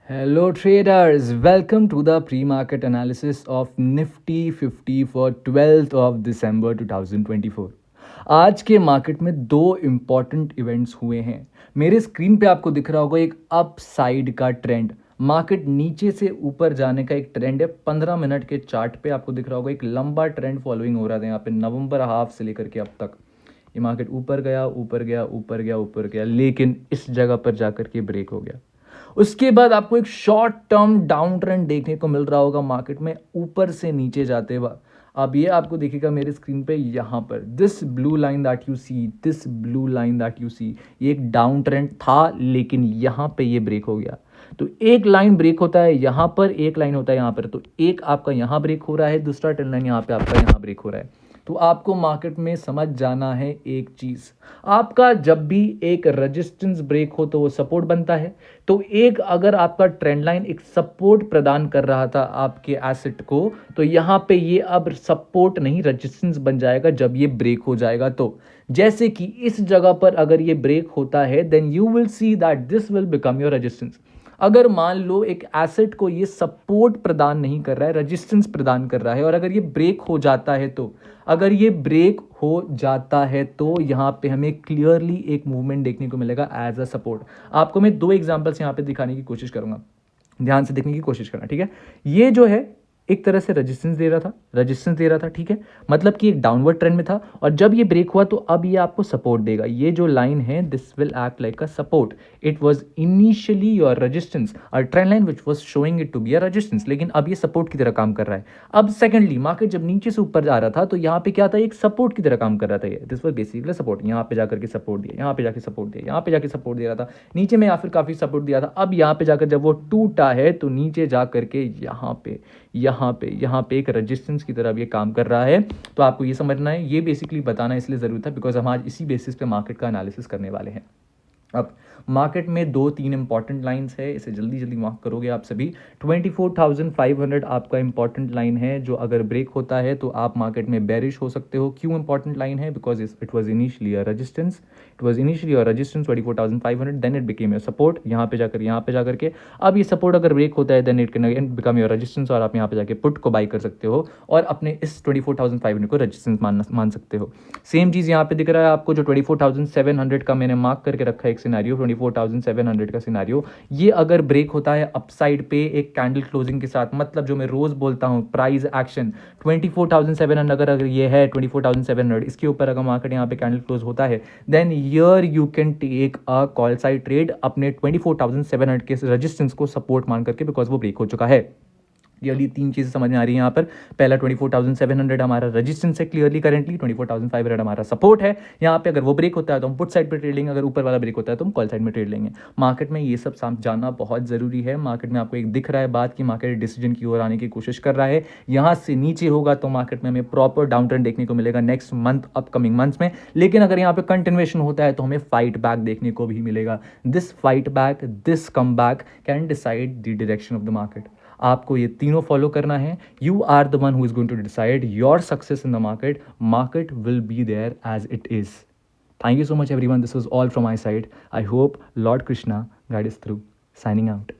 Hello traders, welcome to the pre-market analysis of Nifty 50 for 12th of December 2024। आज के market में दो important events हुए हैं। मेरे स्क्रीन पे आपको दिख रहा होगा एक अप साइड का ट्रेंड, मार्केट नीचे से ऊपर जाने का एक ट्रेंड है। 15 मिनट के चार्ट पे आपको दिख रहा होगा एक लंबा ट्रेंड फॉलोइंग हो रहा था यहाँ पे नवंबर हाफ से लेकर के अब तक। ये मार्केट ऊपर गया ऊपर गया ऊपर गया ऊपर गया, लेकिन इस जगह पर जाकर के ब्रेक हो गया। उसके बाद आपको एक शॉर्ट टर्म डाउन ट्रेंड देखने को मिल रहा होगा मार्केट में ऊपर से नीचे जाते हुए। अब ये आपको दिखेगा मेरे स्क्रीन पे यहाँ पर, this blue line that you see, this blue line that you see, ये एक डाउन ट्रेंड था, लेकिन यहाँ पे ये ब्रेक हो गया। तो एक लाइन ब्रेक होता है यहाँ पर, एक लाइन होता है यहाँ पर, तो एक आपका यहाँ ब्रेक हो रहा है, दूसरा ट्रेंड लाइन यहाँ पे आपका यहाँ ब्रेक हो रहा है। तो आपको मार्केट में समझ जाना है एक चीज़, आपका जब भी एक रेजिस्टेंस ब्रेक हो तो वो सपोर्ट बनता है। तो एक अगर आपका ट्रेंड लाइन एक सपोर्ट प्रदान कर रहा था आपके एसेट को, तो यहाँ पे ये अब सपोर्ट नहीं रेजिस्टेंस बन जाएगा जब ये ब्रेक हो जाएगा। तो जैसे कि इस जगह पर अगर ये ब्रेक होता है, then you will see that this will become your resistance. अगर मान लो एक एसेट को ये सपोर्ट प्रदान नहीं कर रहा है, रेजिस्टेंस प्रदान कर रहा है, और अगर ये ब्रेक हो जाता है तो यहाँ पे हमें क्लियरली एक मूवमेंट देखने को मिलेगा एज अ सपोर्ट। आपको मैं दो एग्जांपल्स यहाँ पे दिखाने की कोशिश करूंगा, ध्यान से देखने की कोशिश करना, ठीक है। ये जो है एक तरह से रेजिस्टेंस दे रहा था, ठीक है, मतलब कि एक डाउनवर्ड ट्रेंड में था, और जब ये ब्रेक हुआ तो अब ये आपको सपोर्ट देगा। ये जो लाइन है, this will act like a support. It was initially your resistance, और trend line which was showing it to be a resistance, लेकिन अब ये सपोर्ट की तरह काम कर रहा है। अब सेकेंडली मार्केट जब नीचे से ऊपर जा रहा था तो यहाँ पे क्या था, एक सपोर्ट की तरह काम कर रहा था। ये दिस वाज बेसिकली सपोर्ट, यहाँ पे जाकर के सपोर्ट दिया, यहाँ पे जाके सपोर्ट दिया, यहाँ पे जाके सपोर्ट दे रहा था, नीचे में या फिर काफी सपोर्ट दिया था। अब यहाँ पे जाकर जब वो टूटा है तो नीचे जाकर के यहाँ पे एक रेजिस्टेंस की तरह ये काम कर रहा है। तो आपको ये समझना है, ये बेसिकली बताना इसलिए ज़रूरी था बिकॉज हम आज इसी बेसिस पे मार्केट का एनालिसिस करने वाले हैं। अब मार्केट में दो तीन इंपॉर्टेंट लाइंस है, इसे जल्दी जल्दी मार्क करोगे आप सभी। 24,500 आपका इंपॉर्टेंट लाइन है, जो अगर ब्रेक होता है तो आप मार्केट में बेरिश हो सकते हो। क्यों इंपॉर्टेंट लाइन है? Because it was initially a resistance, 24,500, then it became your support. यहाँ पे जाकर के अब ये सपोर्ट अगर ब्रेक होता है then it can again become your resistance, और आप यहाँ पे जाके पुट को बाई कर सकते हो और अपने इस 24,500 को रेजिस्टेंस मान सकते हो। सेम चीज़ यहाँ पे दिख रहा है आपको, जो 24,700 का मैंने मार्क करके रखा है एक सिनारियो, 24,700 का सिनारियो, ये अगर ब्रेक होता है अपसाइड पे एक कैंडल क्लोजिंग के साथ, मतलब जो मैं रोज बोलता हूँ प्राइस एक्शन, 24,700 अगर ये है 24,700, इसके ऊपर अगर मार्केट यहाँ पे कैंडल क्लोज होता है, then here you can take a call side trade अपने 24,700 के रेजिस्टेंस को सपोर्ट मान करके, बिकॉज वो ब्रेक हो चुका है। क्लियरली तीन चीज़ें समझ में आ रही है यहाँ पर। पहला 24,700 हमारा रेजिस्टेंस है क्लियरली करंटली, 24,500 हमारा सपोर्ट है। यहाँ पे अगर वो ब्रेक होता है तो हम पुट साइड पे ट्रेड लेंगे, अगर ऊपर वाला ब्रेक होता है तो हम कॉल साइड में ट्रेड लेंगे। मार्केट में ये सब जानना बहुत ज़रूरी है। मार्केट में आपको एक दिख रहा है बात कि मार्केट डिसीजन की ओर आने की कोशिश कर रहा है। यहाँ से नीचे होगा तो मार्केट में हमें प्रॉपर डाउन ट्रेंड देखने को मिलेगा नेक्स्ट मंथ, अपकमिंग मंथ्स में। लेकिन अगर यहाँ पे कंटिन्यूएशन होता है तो हमें फाइट बैक देखने को भी मिलेगा। This fight back, this come back can decide the direction of the market. आपको ये तीनों फॉलो करना है। You are the one who is going to decide your success in the market. Market will be there as it is. Thank you so much everyone. This was all from my side. I hope Lord Krishna guide us through. Signing out.